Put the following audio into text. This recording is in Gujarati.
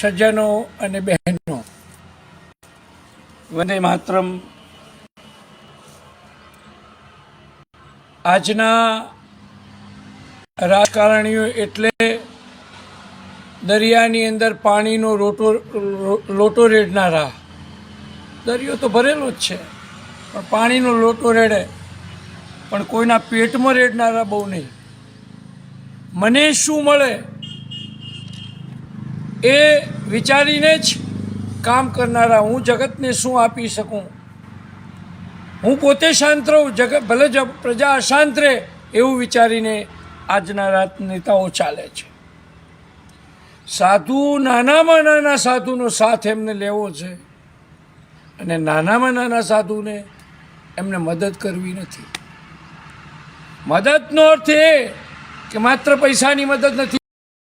સજ્જનો અને બહેનો, વંદે માતરમ. આજના રાજકારણીઓ એટલે દરિયાની અંદર પાણીનો લોટો રેડનારા. દરિયો તો ભરેલો જ છે, પણ પાણીનો લોટો રેડે, પણ કોઈના પેટમાં રેડનારા બહુ નહીં. મને શું મળે એ વિચારીને જ કામ કરનારા. હું જગતને શું આપી શકું, હું પોતે શાંત રહું, જગત ભલે પ્રજા અશાંત રહે, એવું વિચારીને આજના રાજનેતાઓ ચાલે છે. સાધુ, નાનામાં નાના સાધુનો સાથ એમને લેવો છે, અને નાનામાં નાના સાધુને એમને મદદ કરવી નથી. મદદનો અર્થ એ કે માત્ર પૈસાની મદદ નથી.